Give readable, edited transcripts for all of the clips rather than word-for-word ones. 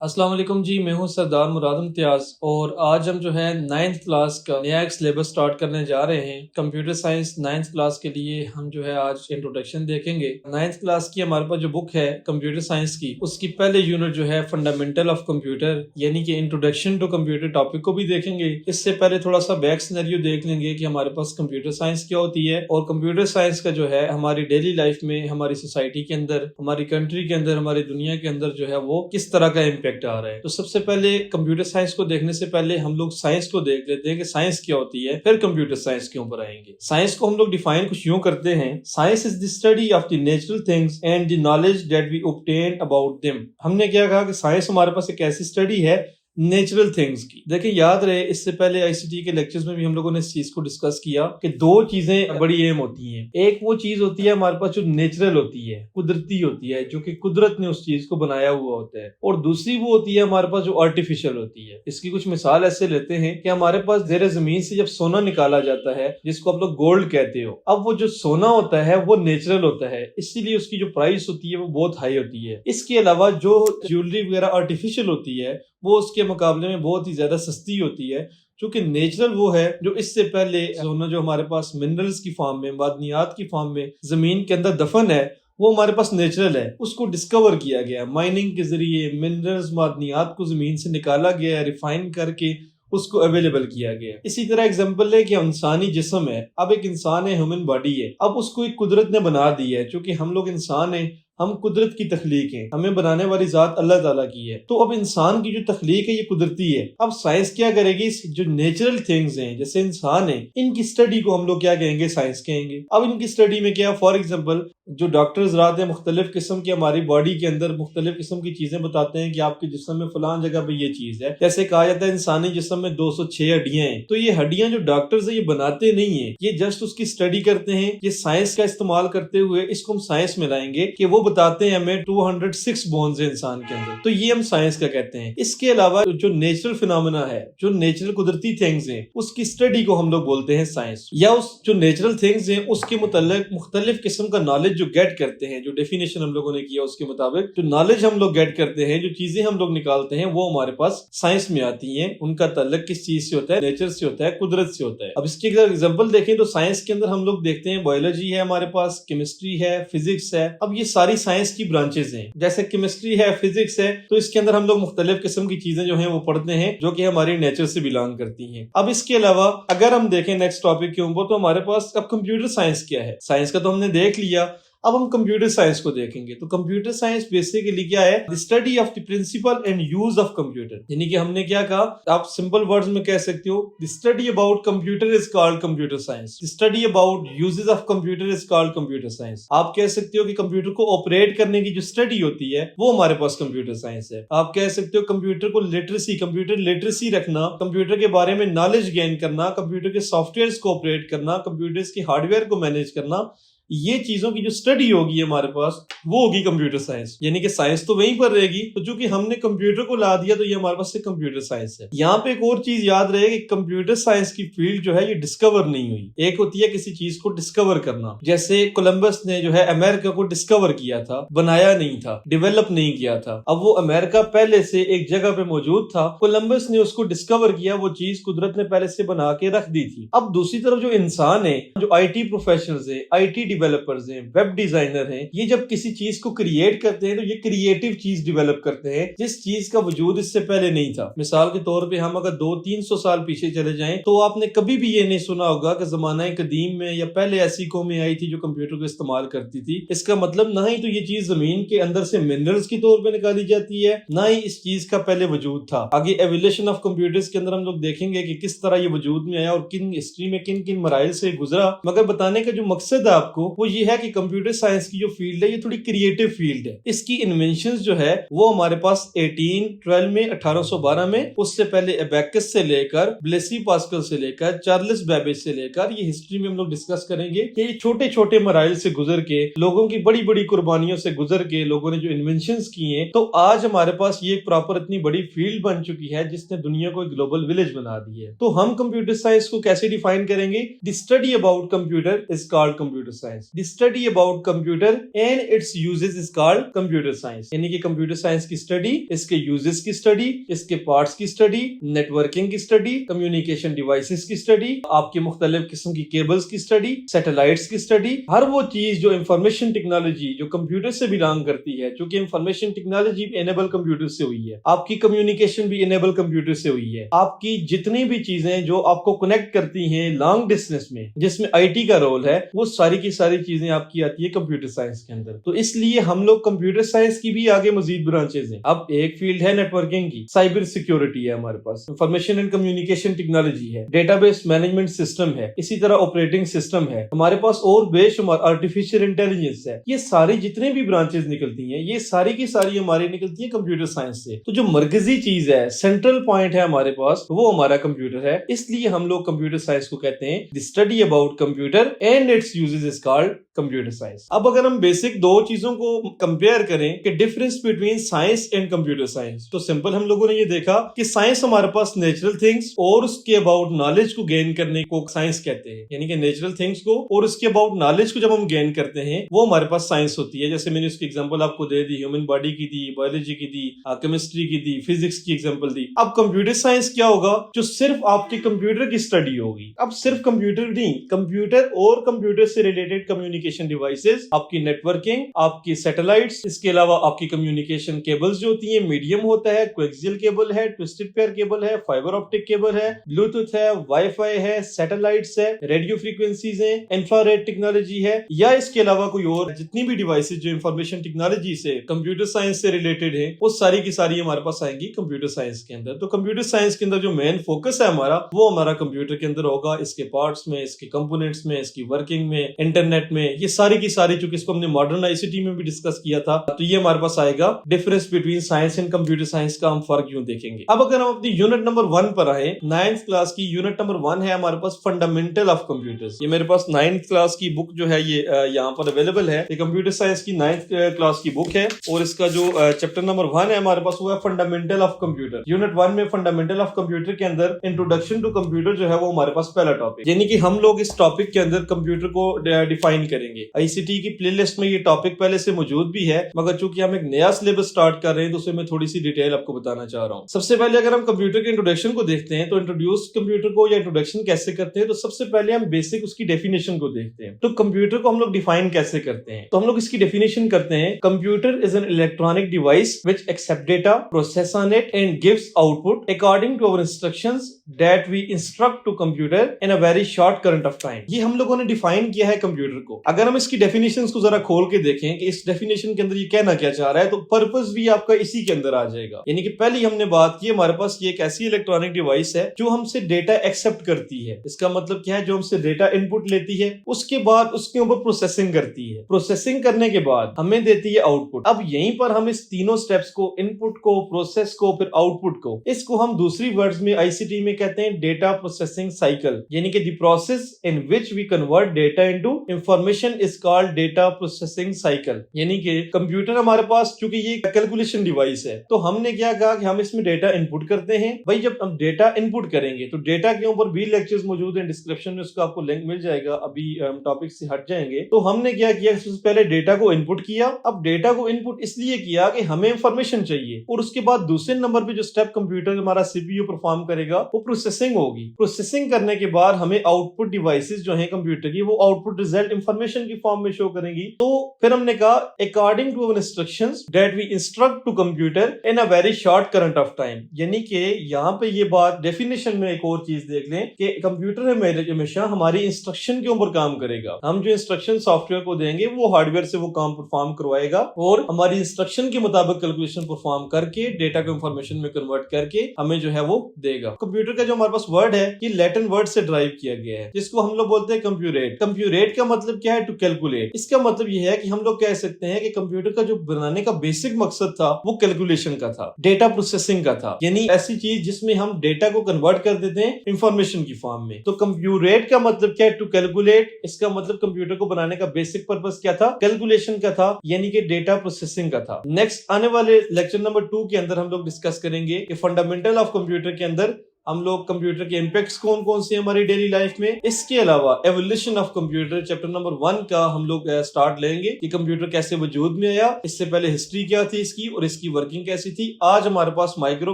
अस्सलाम वालेकुम जी, मैं हूं सरदार मुराद इम्तियाज और आज हम जो है 9th क्लास का नया एक सिलेबस स्टार्ट करने जा रहे हैं। कंप्यूटर साइंस 9th क्लास के लिए हम जो है आज इंट्रोडक्शन देखेंगे। 9th क्लास की हमारे पास जो बुक है कंप्यूटर साइंस की, उसकी पहले यूनिट जो है फंडामेंटल ऑफ कंप्यूटर यानी कि इंट्रोडक्शन टू कंप्यूटर टॉपिक को भी देखेंगे। इससे पहले थोड़ा सा बैक सिनेरियो देख लेंगे कि हमारे पास कंप्यूटर साइंस क्या होती है और कंप्यूटर साइंस का जो है हमारी डेली लाइफ में, हमारी सोसाइटी के अंदर, हमारी कंट्री के अंदर, हमारी दुनिया के अंदर जो है वो किस तरह का इम्पैक्ट आ रहा है। तो सबसे पहले कंप्यूटर साइंस को देखने से पहले हम लोग साइंस को देख लेते हैं कि साइंस क्या होती है, फिर कंप्यूटर साइंस के ऊपर आएंगे। साइंस को हम लोग डिफाइन कुछ यूं करते हैं, science is the study of the natural things and the knowledge that we obtain about them. हमने क्या कहा कि साइंस हमारे पास एक ऐसी स्टडी है नेचुरल थिंग्स की। देखिए याद रहे, इससे पहले आईसीटी के लेक्चर्स में भी हम लोगों ने इस चीज को डिस्कस किया कि दो चीजें बड़ी अहम होती हैं। एक वो चीज होती है हमारे पास जो नेचुरल होती है, कुदरती होती है, जो कि कुदरत ने उस चीज को बनाया हुआ होता है, और दूसरी वो होती है हमारे पास जो आर्टिफिशियल होती है। इसकी कुछ मिसाल ऐसे लेते हैं कि हमारे पास जेरे जमीन से जब सोना निकाला जाता है, जिसको आप लोग गोल्ड कहते हो, अब वो जो सोना होता है वो नेचुरल होता है, इसीलिए उसकी जो प्राइस होती है वो बहुत हाई होती है। इसके अलावा जो ज्वेलरी वगैरह आर्टिफिशियल होती है वो उसके मुकाबले में बहुत ही ज्यादा सस्ती होती है। क्योंकि नेचुरल वो है जो इससे पहले सोना जो हमारे पास मिनरल्स की फॉर्म में, मादनियात की फॉर्म में जमीन के अंदर दफन है, वो हमारे पास नेचुरल है। उसको डिस्कवर किया गया माइनिंग के जरिए, मिनरल्स मादनियात को जमीन से निकाला गया, रिफाइन करके उसको अवेलेबल किया गया। इसी तरह एग्जांपल है कि इंसानी जिस्म है, अब एक इंसान है, ह्यूमन बॉडी है, अब उसको एक कुदरत ने बना दी है। क्योंकि हम लोग इंसान हैं, हम कुदरत की तख्लीक हैं, हमें बनाने वाली जात अल्लाह ताला की है। तो अब इंसान की जो तख्लीक है ये कुदरती है। अब साइंस क्या करेगी, जो नेचुरल थिंग्स हैं जैसे इंसान है, इनकी स्टडी को हम लोग क्या कहेंगे, साइंस कहेंगे। अब इनकी स्टडी में क्या, फॉर एग्जाम्पल जो डॉक्टर्स रहते हैं मुख्तलिफ किस्म की हमारी बॉडी के अंदर मुख्तलिफ किस्म की चीजें बताते हैं कि आपके जिस्म में फलान जगह पे ये चीज है। जैसे कहा जाता है इंसानी जिस्म में 206 हड्डियां हैं, तो ये हड्डियां जो डॉक्टर्स है ये बनाते नहीं है, ये जस्ट उसकी स्टडी करते हैं। ये साइंस का इस्तेमाल करते हुए इसको हम साइंस में लाएंगे कि वो बताते हैं हमें 206 बोन्स है इंसान के अंदर, तो ये हम साइंस का कहते हैं। इसके अलावा जो नेचुरल फिनोमेना है, जो नेचुरल कुदरती थिंग्स हैं, उसकी स्टडी को हम लोग बोलते हैं साइंस। या उस जो नेचुरल थिंग्स हैं उसके मुताल्लिक मुख्तलिफ किस्म का नॉलेज जो गेट करते हैं, जो डेफिनेशन हम लोगों ने किया उसके मुताबिक जो नॉलेज हम लोग गेट करते हैं, जो चीजें हम लोग निकालते हैं, वो हमारे पास साइंस में आती हैं। उनका ताल्लुक किस चीज से होता है, नेचर से होता है, कुदरत से होता है। अब इसकी अगर एग्जांपल देखें तो साइंस के अंदर हम लोग देखते हैं बायोलॉजी है हमारे पास, केमिस्ट्री है, फिजिक्स है। अब ये सारी साइंस की ब्रांचेस हैं। जैसे केमिस्ट्री है, फिजिक्स है, तो इसके अंदर हम लोग मुख्तलिफ किस्म की चीजें जो है वो पढ़ते हैं जो कि हमारी नेचर से बिलोंग करती हैं। अब इसके अलावा अगर हम देखें नेक्स्ट टॉपिक के ऊपर, तो हमारे पास अब कंप्यूटर साइंस क्या है। साइंस का तो हमने देख लिया, अब हम कंप्यूटर साइंस को देखेंगे। तो कंप्यूटर साइंस बेसिकली क्या है, the study of the principle and use of computer. यानी कि हमने क्या कहा, आप सिंपल वर्ड्स में कह सकते हो, the study about computer is called computer science, the study about uses of computer is called computer science. आप कह सकते हो कि कंप्यूटर को ऑपरेट करने की जो स्टडी होती है वो हमारे पास कंप्यूटर साइंस है। आप कह सकते हो कंप्यूटर को लिटरेसी, कंप्यूटर लिटरेसी रखना, कंप्यूटर के बारे में नॉलेज गेन करना, कंप्यूटर के सॉफ्टवेयर को ऑपरेट करना, कंप्यूटर के हार्डवेयर को मैनेज करना, ये चीजों की जो स्टडी होगी हमारे पास वो होगी कंप्यूटर साइंस। यानी कि साइंस तो वहीं पर रहेगी, तो जो कि हमने कंप्यूटर को ला दिया तो ये हमारे पास से कंप्यूटर साइंस है। यहाँ पे एक और चीज याद रहे कि कंप्यूटर साइंस की फील्ड जो है ये डिस्कवर नहीं हुई। एक होती है किसी चीज को डिस्कवर करना, जैसे कोलंबस ने जो है अमेरिका को डिस्कवर किया था, बनाया नहीं था, डेवलप नहीं किया था। अब वो अमेरिका पहले से एक जगह पे मौजूद था, कोलंबस ने उसको डिस्कवर किया, वो चीज कुदरत ने पहले से बना के रख दी थी। अब दूसरी तरफ जो इंसान है, जो IT प्रोफेशनल्स है, IT डेवलपर्स हैं, वेब डिजाइनर हैं, ये जब किसी चीज को क्रिएट करते हैं तो ये क्रिएटिव चीज डेवलप करते हैं जिस चीज का वजूद इससे पहले नहीं था। मिसाल के तौर पे हम अगर 200-300 साल पीछे चले जाएं तो आपने कभी भी ये नहीं सुना होगा कि जमाना कदीम में या पहले ऐसी कौमें आई थी जो कंप्यूटर को इस्तेमाल करती थी। इसका मतलब ना ही तो ये चीज जमीन के अंदर से मिनरल्स के तौर पे निकाली जाती है, ना ही इस चीज का पहले वजूद था। आगे एवोल्यूशन ऑफ कंप्यूटर्स के अंदर हम लोग देखेंगे कि किस तरह ये वजूद में आया और किन हिस्ट्री में किन किन मराइल से गुजरा। मगर बताने का जो मकसद है आपको वो ये है कि कंप्यूटर साइंस की जो फील्ड है ये थोड़ी क्रिएटिव फील्ड है। इसकी इन्वेंशंस जो है वो हमारे पास 1812 में, 1812 में, उससे पहले एबेकस से लेकर ब्लेसी पास्कल से लेकर चार्ल्स बेबेज से लेकर ये हिस्ट्री में हम लोग डिस्कस करेंगे कि ये छोटे छोटे मराइल से गुजर के, लोगों की बड़ी बड़ी कुर्बानियों से गुजर के लोगों ने जो इन्वेंशंस की हैं, तो आज हमारे पास ये प्रॉपर इतनी बड़ी फील्ड बन चुकी है जिसने दुनिया को एक ग्लोबल विलेज बना दी है। तो हम कंप्यूटर साइंस को कैसे डिफाइन करेंगे, the study about computer is called computer science. Science. The study about computer and it's uses is called computer science. यानी कि कंप्यूटर साइंस की स्टडी, इसके यूजेस की स्टडी, इसके पार्ट्स की स्टडी, नेटवर्किंग की स्टडी, कम्युनिकेशन डिवाइसेस की study, आपकी मुख्तलिफ किस्म की केबल्स की स्टडी, सैटेलाइट्स की स्टडी, हर वो चीज जो इंफॉर्मेशन टेक्नोलॉजी जो कंप्यूटर से बिलोंग करती है, क्योंकि इंफॉर्मेशन टेक्नोलॉजी भी एनेबल कंप्यूटर से हुई है, आपकी कम्युनिकेशन भी एनेबल कंप्यूटर से हुई है, आपकी जितनी भी चीजें जो आपको कनेक्ट करती हैं लॉन्ग डिस्टेंस में, जिसमें आईटी का रोल है, वो सारी की सारी चीजें आपकी आती है कंप्यूटर साइंस के अंदर। तो इसलिए हम लोग कंप्यूटर साइंस की भी आगे मजीद ब्रांचेज हैं। अब एक फील्ड है नेटवर्किंग की, साइबर सिक्योरिटी है हमारे पास, इंफॉर्मेशन एंड कम्युनिकेशन टेक्नोलॉजी है, डेटाबेस मैनेजमेंट सिस्टम है, इसी तरह ऑपरेटिंग सिस्टम है हमारे पास, और बेशुमार आर्टिफिशियल इंटेलिजेंस है। ये सारी जितने भी ब्रांचेज निकलती हैं, ये सारी की सारी हमारी निकलती है कंप्यूटर साइंस से। तो जो मरकजी चीज है, सेंट्रल पॉइंट है हमारे पास, वो हमारा कंप्यूटर है। इसलिए हम लोग कंप्यूटर साइंस को कहते हैं the study about computer and it's uses is called computer science. अब अगर हम बेसिक दो चीजों को कंपेयर करें कि difference between science and computer science, तो सिंपल हम लोगों ने ये देखा कि साइंस हमारे पास नेचुरल थिंग्स और उसके अबाउट नॉलेज को गेन करने को साइंस कहते हैं। यानी कि नेचुरल थिंग्स को और उसके अबाउट नॉलेज को जब हम गेन करते हैं, वो हमारे पास साइंस होती है। जैसे मैंने उसकी एग्जांपल आपको दे दी, ह्यूमन बॉडी की दी, बायोलॉजी की दी, केमिस्ट्री की दी, फिजिक्स की एग्जांपल दी। अब कंप्यूटर साइंस क्या होगा? जो सिर्फ आपके कंप्यूटर की स्टडी होगी। अब सिर्फ कंप्यूटर नहीं, कंप्यूटर और कंप्यूटर से रिलेटेड कम्युनिकेशन डिवाइसेस, आपकी नेटवर्किंग, आपकी सैटेलाइट्स, इसके अलावा आपकी कम्युनिकेशन केबल्स जो होती है, मीडियम होता है, कोएक्सियल केबल है, ट्विस्टेड पेयर केबल है, फाइबर ऑप्टिक केबल है, ब्लूटूथ है, वाईफाई है, सैटेलाइट्स है, रेडियो फ्रीक्वेंसीज है, इंफ्रारेड टेक्नोलॉजी है, या इसके अलावा कोई और जितनी भी डिवाइसेस जो इंफॉर्मेशन टेक्नोलॉजी से, कंप्यूटर साइंस से रिलेटेड है, वो सारी की सारी हमारे पास आएंगी कंप्यूटर साइंस के अंदर। तो कंप्यूटर साइंस के अंदर जो मेन फोकस है हमारा, वो हमारा कंप्यूटर के अंदर होगा, इसके पार्ट्स में, इसके कंपोनेंट्स में, इसकी वर्किंग में, इंटरनेट में, ये सारी की सारी, चूंकि इसको हमने मॉडर्न आईसीटी में भी डिस्कस किया था, तो ये हमारे पास आएगा। Difference between science and computer science का हम फर्क यूं देखेंगे। अब अगर हम अपनी यूनिट नंबर 1 पर आए, 9th क्लास की यूनिट नंबर 1 है हमारे पास फंडामेंटल ऑफ कंप्यूटर्स। ये मेरे पास 9th क्लास की बुक जो है ये यहाँ पर अवेलेबल है। ये कंप्यूटर साइंस की 9th क्लास की बुक है और इसका जो चैप्टर नंबर 1 है हमारे पास, वो है फंडामेंटल ऑफ कंप्यूटर। यूनिट 1 में फंडामेंटल ऑफ कंप्यूटर के अंदर इंट्रोडक्शन टू कंप्यूटर जो है वो हमारे पास पहला टॉपिक, यानी कि हम लोग इस टॉपिक के अंदर कंप्यूटर को डिफाइन करेंगे। आईसीटी की प्लेलिस्ट में ये टॉपिक पहले से मौजूद भी है, मगर चूंकि हम एक नया सिलेबस स्टार्ट कर रहे हैं तो उसमें मैं थोड़ी सी डिटेल आपको बताना चाह रहा हूँ। सबसे पहले अगर हम कंप्यूटर के इंट्रोडक्शन को देखते हैं, तो इंट्रोड्यूस कंप्यूटर को या इंट्रोडक्शन कैसे करते हैं, तो सबसे पहले हम बेसिक उसकी डेफिनेशन को देखते हैं। तो कंप्यूटर को हम लोग डिफाइन कैसे करते हैं, तो हम लोग इसकी डेफिनेशन करते हैं, computer is an electronic device which accept data, process on it and gives output according to our instructions that we instruct to computer in a very short current of time. ये हम लोगों ने define किया है computer को। अगर हम इसकी डेफिनेशंस को जरा खोल के देखें कि इस डेफिनेशन के अंदर ये कहना क्या चाह रहा है, तो पर्पस भी आपका इसी के अंदर आ जाएगा। यानी कि पहले हमने बात की, हमारे पास ये एक ऐसी इलेक्ट्रॉनिक डिवाइस है जो हमसे डेटा एक्सेप्ट करती है। इसका मतलब क्या है? जो हमसे डेटा इनपुट लेती है, उसके बाद उसके ऊपर प्रोसेसिंग करती है, प्रोसेसिंग करने के बाद हमें देती है आउटपुट। अब यहीं पर हम इस तीनों स्टेप्स को, इनपुट को, प्रोसेस को, फिर आउटपुट को, इसको हम दूसरी वर्ड्स में आईसीटी में कहते हैं डेटा प्रोसेसिंग साइकिल। यानी कि the process in which we convert data into information is called data processing cycle. यानी कि कंप्यूटर हमारे पास, क्योंकि ये कैलकुलेशन डिवाइस है, तो हमने क्या कहा कि हम इसमें डेटा इनपुट करते हैं। भाई जब हम डेटा इनपुट करेंगे तो डेटा के ऊपर भी लेक्चर्स मौजूद हैं, डिस्क्रिप्शन में उसका आपको लिंक मिल जाएगा। अभी हम टॉपिक से हट जाएंगे। तो हमने क्या किया, सबसे पहले डेटा को इनपुट किया। अब डेटा को इनपुट इसलिए किया कि हमें इंफॉर्मेशन चाहिए, और उसके बाद दूसरे नंबर पे जो स्टेप कंप्यूटर हमारा सीपीयू परफॉर्म करेगा, वो प्रोसेसिंग होगी। प्रोसेसिंग करने के बाद हमें आउटपुट डिवाइसेस जो है कंप्यूटर की, वो आउटपुट रिजल्ट इंफॉर्मेशन की फॉर्म में शो करेंगी। तो फिर हमने कहा according to instructions that we instruct to computer in a very short current of time. यानी कि यहाँ पे ये बात डेफिनेशन में एक और चीज देख लें कि कंप्यूटर हमेशा हमारी इंस्ट्रक्शन के ऊपर काम करेगा। हम जो इंस्ट्रक्शन सॉफ्टवेयर को देंगे, वो हार्डवेयर से वो काम परफॉर्म करवाएगा और हमारी इंस्ट्रक्शन के मुताबिक कैलकुलेशन परफॉर्म करके डेटा को इंफॉर्मेशन में कन्वर्ट करके हमें जो है वो देगा। कंप्यूटर का जो हमारे पास वर्ड है, ये लैटिन वर्ड से ड्राइव किया गया है, जिसको हम लोग बोलते हैं कंप्यूरेट। कंप्यूरेट का मतलब क्या है? To calculate. इसका मतलब ये है कि हम लोग कह सकते हैं कि कंप्यूटर का जो बनाने का बेसिक मकसद था, वो कैलकुलेशन का था, डेटा प्रोसेसिंग का था। यानी ऐसी चीज जिसमें हम डेटा को कन्वर्ट कर देते हैं इंफॉर्मेशन की फॉर्म में। तो कंप्यूरेट का मतलब क्या है? To calculate. इसका मतलब कंप्यूटर को बनाने का बेसिक पर्पस क्या था? कैलकुलेशन का था, यानी कि डेटा प्रोसेसिंग का था। नेक्स्ट आने वाले लेक्चर नंबर 2 के अंदर हम लोग डिस्कस करेंगे कि फंडामेंटल ऑफ कंप्यूटर के अंदर हम लोग कंप्यूटर के इम्पैक्ट्स कौन कौन से हमारी डेली लाइफ में, इसके अलावा evolution of computer chapter number 1 का हम लोग स्टार्ट लेंगे कि कंप्यूटर कैसे वजूद में आया, इससे पहले हिस्ट्री क्या थी इसकी और इसकी वर्किंग कैसी थी। आज हमारे पास माइक्रो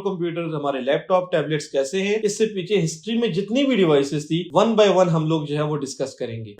कंप्यूटर, हमारे लैपटॉप, टैबलेट्स कैसे हैं, इससे पीछे हिस्ट्री में जितनी भी डिवाइसेस थी 1 बाय 1 हम लोग जो है वो डिस्कस करेंगे।